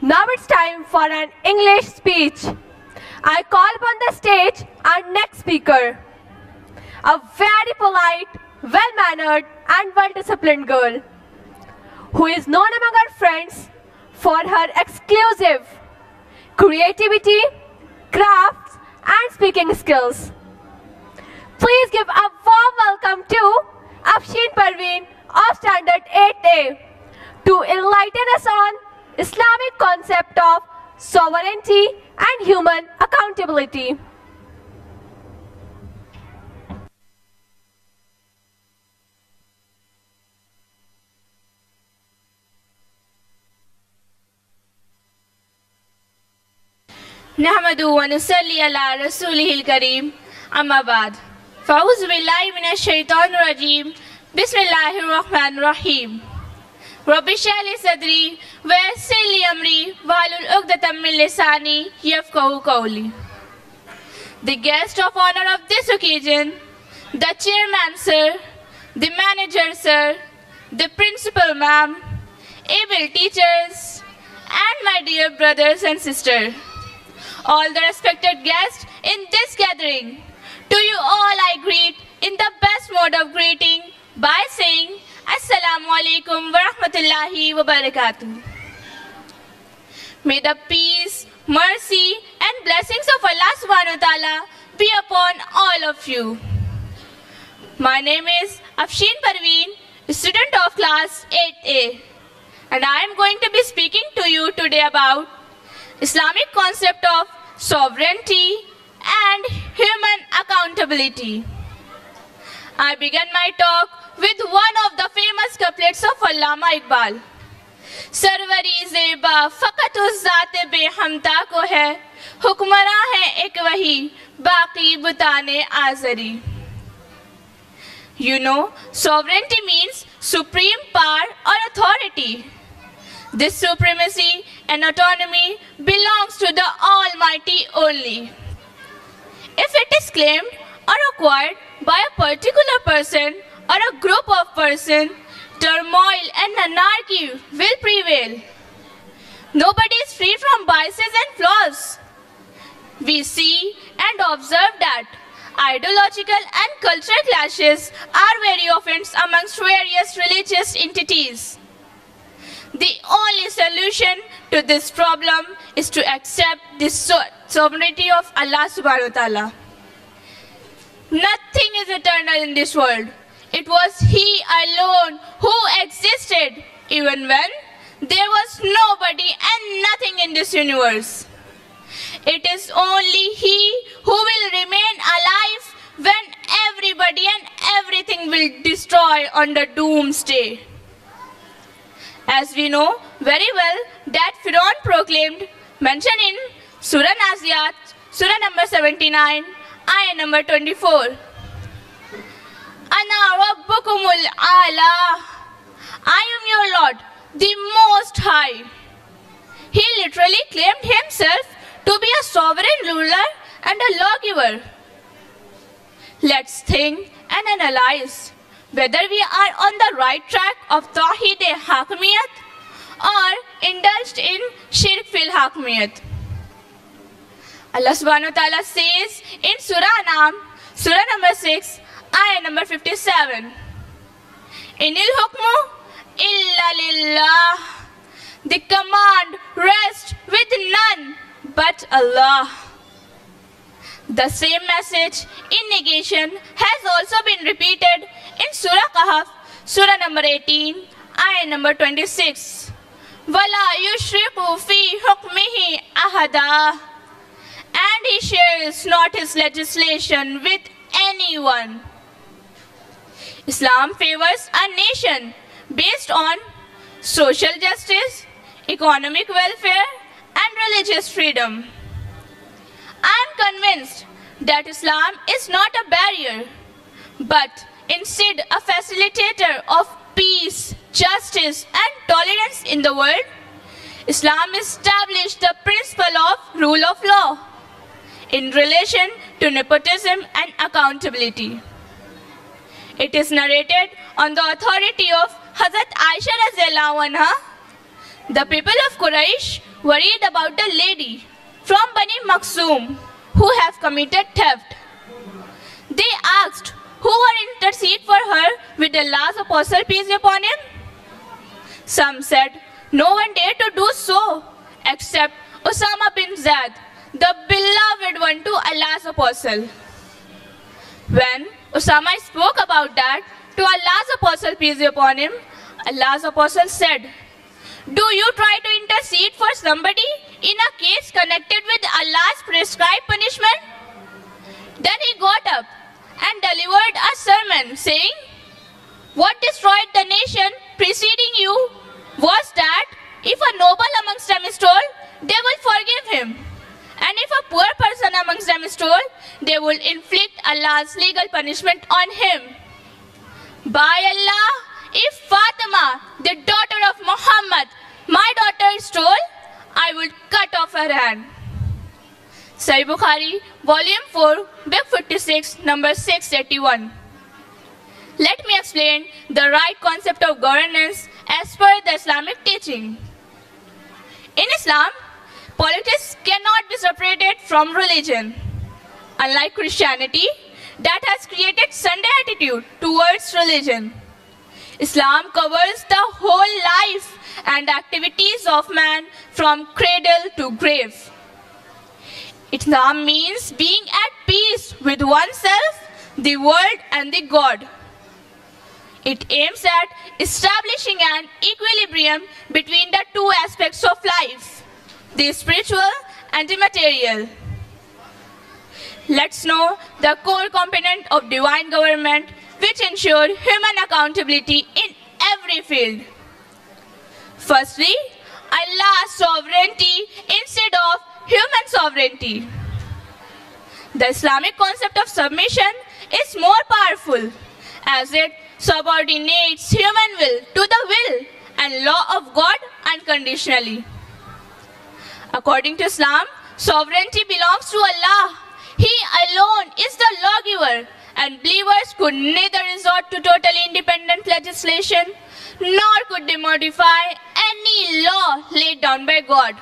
Now it's time for an English speech. I call upon the stage our next speaker, a very polite, well-mannered and well-disciplined girl who is known among her friends for her exclusive creativity, crafts and speaking skills. Please give a warm welcome to Afshin Parveen of Standard 8A to enlighten us on Islamic concept of sovereignty and human accountability. नहमदु व नुसल्ली अला रसूलिहिल करीम अम्मा बाद फ़अऊज़ु बिल्लाहि मिनश शैतानिर रजीम बिस्मिल्लाहिर रहमानिर रहीम rabbi इश्रह ली सदरी व यस्सिर ली अमरी वहलुल उक़दतम मिन लिसानी यफ़क़हू क़ौली. The guest of honor of this occasion, the chairman sir, the manager sir, the principal ma'am, able teachers and my dear brothers and sisters, all the respected guests in this gathering, to you all I greet in the best mode of greeting by saying Assalamu alaikum wa rahmatullahi wa barakatuh. May the peace, mercy and blessings of Allah subhanahu wa ta'ala be upon all of you. My name is Afshin Parveen, student of class 8A, and I am going to be speaking to you today about Islamic concept of sovereignty and human accountability. I began my talk with one of the famous couplets of Allama Iqbal. Sarwari Zeba फ़क़त उस ज़ाते बेहमता को है, हुक्मरां है एक वही, बाकी बुताने आज़री. You know, sovereignty means supreme power or authority. This supremacy and autonomy belongs to the Almighty only. If it is claimed or acquired by a particular person or a group of persons, turmoil and anarchy will prevail. Nobody is free from biases and flaws. We see and observe that ideological and cultural clashes are very often amongst various religious entities. The only solution to this problem is to accept the sovereignty of Allah subhanahu wa ta'ala. Nothing is eternal in this world. It was He alone who existed even when there was nobody and nothing in this universe. It is only He who will remain alive when everybody and everything will destroy on the doomsday. As we know very well that Firaun proclaimed, mentioned in Surah Naziyat, Surah number 79, ayah number 24. Ana Rabbukumul Ala. I am your Lord, the Most High. He literally claimed himself to be a sovereign ruler and a lawgiver. Let's think and analyze whether we are on the right track of Tawheed-e-Hakimiyat or indulged in Shirk fil-Hakimiyat. Allah subhanahu wa ta'ala says in Surah An'am, Surah number 6, ayah number 57. Inil hukmu illa lillah. The command rests with none but Allah. The same message in negation has also been repeated in Surah Kahf, Surah number 18, ayah number 26. Wala yushriku fi hukmihi ahada. And He shares not His legislation with anyone. Islam favors a nation based on social justice, economic welfare, and religious freedom. I am convinced that Islam is not a barrier, but instead a facilitator of peace, justice, and tolerance in the world. Islam established the principle of rule of law in relation to nepotism and accountability. It is narrated on the authority of Hazrat Aisha Radhiyallahu anha The people of Quraysh worried about the lady from Bani Makhzum who have committed theft. They asked who would intercede for her with Allah's apostle, peace be upon him. Some said no one dared to do so except Usama bin Zaid, the beloved one to Allah's apostle. When Usama spoke about that to Allah's apostle, peace be upon him, Allah's apostle said, "Do you try to intercede for somebody in a case connected with Allah's prescribed punishment?" Then he got up and delivered a sermon saying, "What destroyed the nation preceding you was that if a noble amongst them stole, they will forgive him. And if a poor person amongst them stole, they will inflict Allah's legal punishment on him. By Allah, if Fatima, the daughter of Muhammad, my daughter stole, I will cut off her hand." Sahih Bukhari, Volume 4, Book 56, number 681. Let me explain the right concept of governance as per the Islamic teaching. In Islam, politics cannot be separated from religion. Unlike Christianity, that has created Sunday attitude towards religion, Islam covers the whole life and activities of man from cradle to grave. Islam means being at peace with oneself, the world and the God. It aims at establishing an equilibrium between the two aspects of life, the spiritual and the material. Let's know the core component of divine government which ensure human accountability in every field. Firstly, Allah's sovereignty instead of human sovereignty. The Islamic concept of submission is more powerful as it subordinates human will to the will and law of God unconditionally. According to Islam, sovereignty belongs to Allah. He alone is the lawgiver, and believers could neither resort to totally independent legislation nor could they modify any law laid down by God.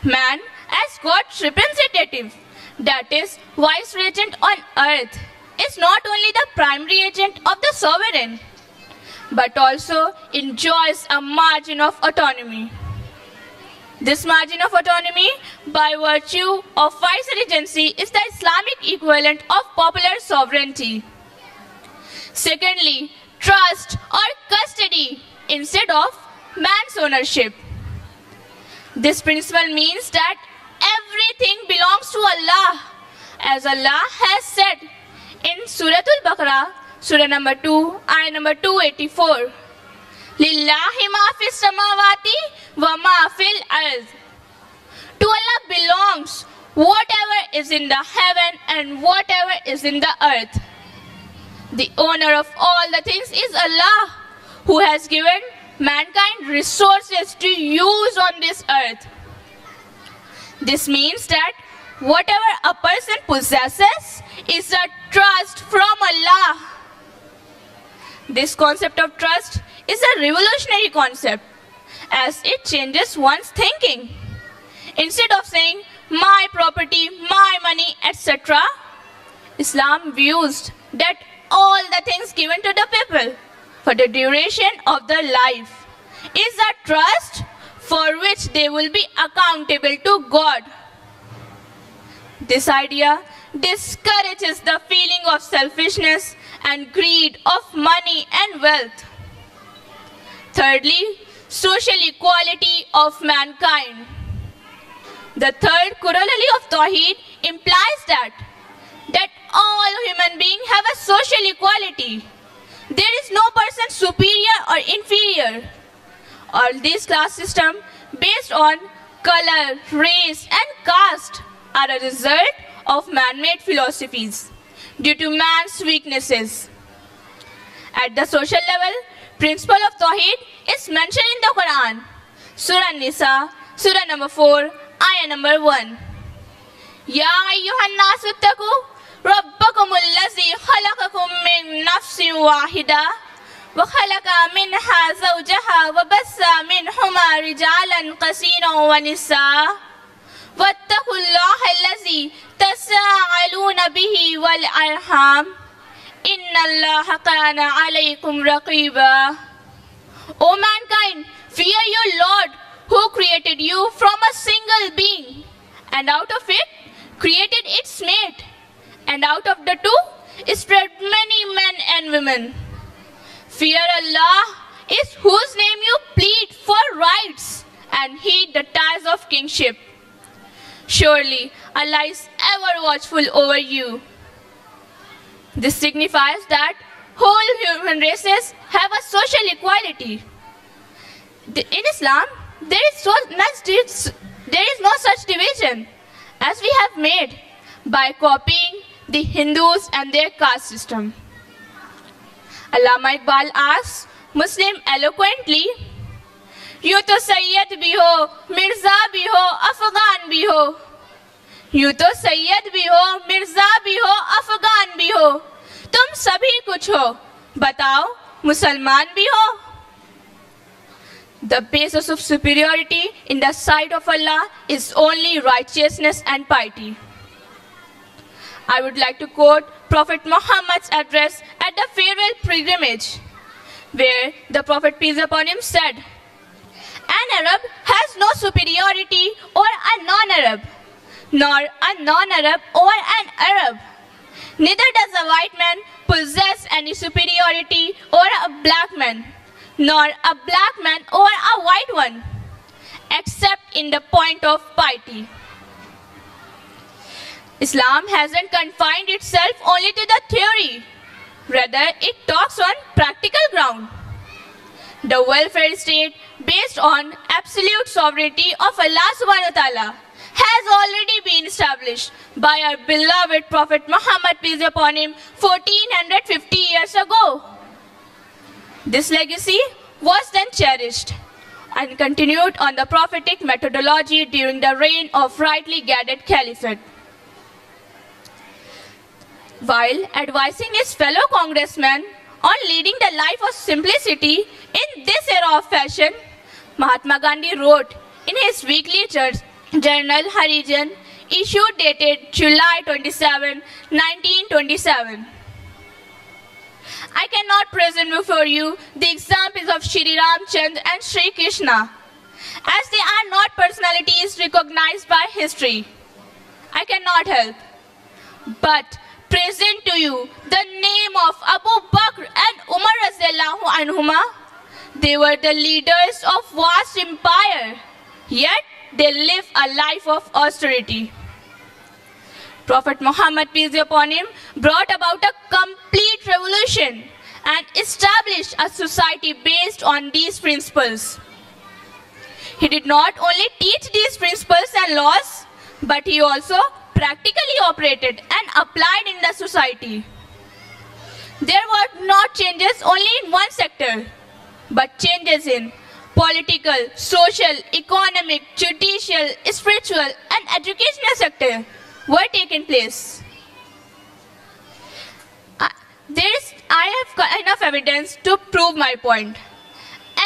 Man, as God's representative, that is, vice regent on earth, is not only the primary agent of the sovereign, but also enjoys a margin of autonomy. This margin of autonomy, by virtue of vice regency, is the Islamic equivalent of popular sovereignty. Secondly, trust or custody instead of man's ownership. This principle means that everything belongs to Allah, as Allah has said in Surah Al-Baqarah, Surah number 2, ayah number 284. Lillahi ma fis samawati wa ma fil ard. To Allah belongs whatever is in the heaven and whatever is in the earth. The owner of all the things is Allah, who has given mankind resources to use on this earth. This means that whatever a person possesses is a trust from Allah. This concept of trust is a revolutionary concept as it changes one's thinking. Instead of saying my property, my money, etc., Islam views that all the things given to the people for the duration of their life is a trust for which they will be accountable to God. This idea discourages the feeling of selfishness and greed of money and wealth. Thirdly, social equality of mankind. The third corollary of Tawheed implies that all human beings have a social equality. There is no person superior or inferior. All these class systems based on color, race and caste are a result of man-made philosophies due to man's weaknesses. At the social level, principle of Tawheed is mentioned in the Quran, Surah Nisa, Surah number 4, ayah number 1. Ya ayyuhan nasu ttaqu rabbakumul ladzi khalaqakum min nafsin wahida وخلق منها زوجها وبث منهما رجالا كثيرا ونساء واتقوا الله الذي تساءلون به والأرحام إن الله كان عليكم رقيبا. O mankind, fear your Lord who created you from a single being, and out of it created its mate, and out of the two spread many men and women. Fear Allah is whose name you plead for rights and heed the ties of kingship. Surely Allah is ever watchful over you. This signifies that whole human races have a social equality. In Islam, there is no such division as we have made by copying the Hindus and their caste system. Allama Iqbal asks Muslim eloquently, "You to Sayyid bhi ho, Mirza bhi ho, Afghan bhi ho. You to Sayyid bhi ho, Mirza bhi ho, Afghan bhi ho. Tum sabhi kuch ho, batao, Musalman bhi ho." The basis of superiority in the sight of Allah is only righteousness and piety. I would like to quote Prophet Muhammad's address at the farewell pilgrimage, where the Prophet, peace upon him, said, "An Arab has no superiority over a non-Arab, nor a non-Arab over an Arab. Neither does a white man possess any superiority over a black man, nor a black man over a white one, except in the point of piety." Islam hasn't confined itself only to the theory. Rather, it talks on practical ground. The welfare state based on absolute sovereignty of Allah subhanahu wa ta'ala has already been established by our beloved Prophet Muhammad, peace upon him, 1450 years ago. This legacy was then cherished and continued on the prophetic methodology during the reign of rightly guided caliphate. While advising his fellow congressmen on leading the life of simplicity in this era of fashion, Mahatma Gandhi wrote in his weekly journal Harijan, issued dated July 27, 1927. "I cannot present before you the examples of Shri Ramchandra and Shri Krishna, as they are not personalities recognized by history. I cannot help but present to you the name of Abu Bakr and Umar Radhiyallahu Anhuma. They were the leaders of vast empire, yet they lived a life of austerity. Prophet Muhammad, peace be upon him, brought about a complete revolution and established a society based on these principles. He did not only teach these principles and laws, but he also practically operated and applied in the society. There were not changes only in one sector, but changes in political, social, economic, judicial, spiritual, and educational sector were taking place. I have enough evidence to prove my point.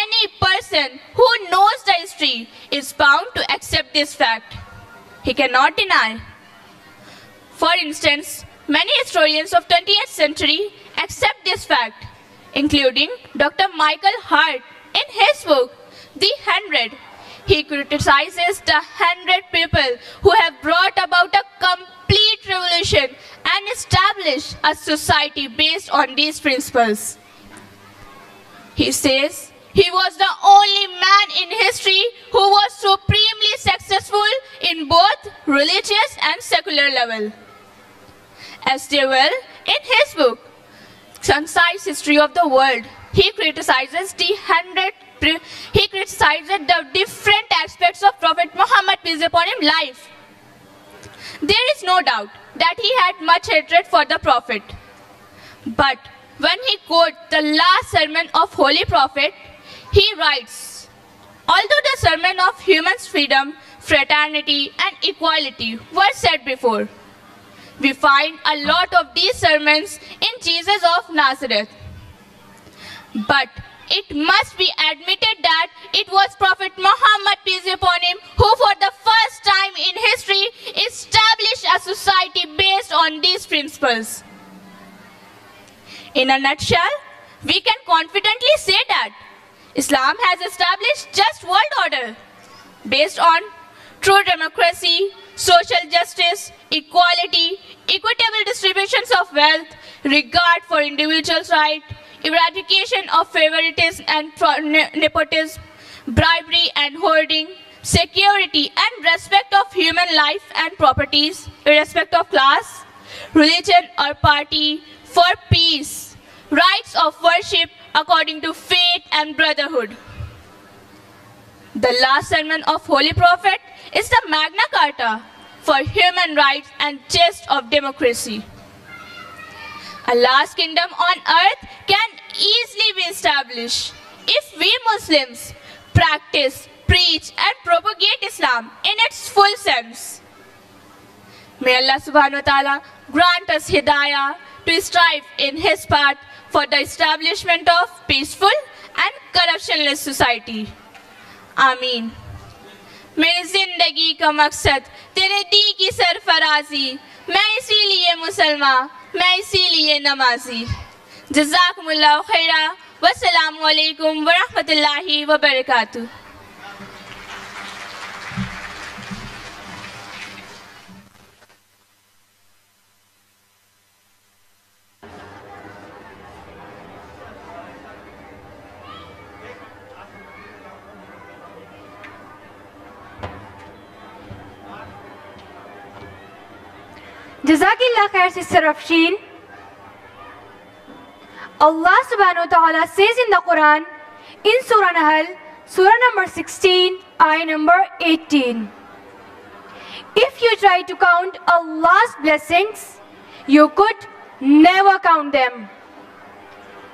Any person who knows the history is bound to accept this fact. He cannot deny. For instance, many historians of 20th century accept this fact, including Dr. Michael Hart in his book, The 100. He criticizes the 100 people who have brought about a complete revolution and established a society based on these principles. He says he was the only man in history who was supremely successful in both religious and secular level. As they will in his book, Concise History of the World, he criticizes the different aspects of Prophet Muhammad, peace be upon him, life. There is no doubt that he had much hatred for the Prophet. But when he quotes the last sermon of Holy Prophet, he writes, although the sermon of human freedom, fraternity and equality were said before, we find a lot of these sermons in Jesus of Nazareth. But it must be admitted that it was Prophet Muhammad, peace be upon him, who for the first time in history established a society based on these principles. In a nutshell, we can confidently say that Islam has established just world order based on true democracy, social justice, equality, equitable distributions of wealth, regard for individuals' rights, eradication of favoritism and nepotism, bribery and hoarding, security and respect of human life and properties, irrespective of class, religion or party, for peace, rights of worship according to faith and brotherhood. The last sermon of Holy Prophet is the Magna Carta for human rights and gist of democracy. Allah's kingdom on earth can easily be established if we Muslims practice, preach and propagate Islam in its full sense. May Allah subhanahu wa ta'ala grant us hidayah to strive in His path for the establishment of peaceful and corruptionless society. आमीन। मेरी जिंदगी का मकसद तेरे दी की सरफराजी, मैं इसीलिए मुसलमान, मैं इसीलिए नमाजी। जज़ाकुमुल्लाहु खैरा, वस्सलामु अलैकुम वरहमतुल्लाहि वबरकातुहू। Jazakillah khair, Sister Afshin. Allah subhanahu wa ta'ala says in the Quran, in Surah Nahl, Surah number 16, ayah number 18. If you try to count Allah's blessings, you could never count them.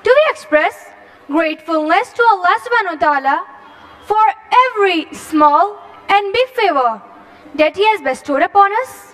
Do we express gratefulness to Allah subhanahu wa ta'ala for every small and big favor that He has bestowed upon us?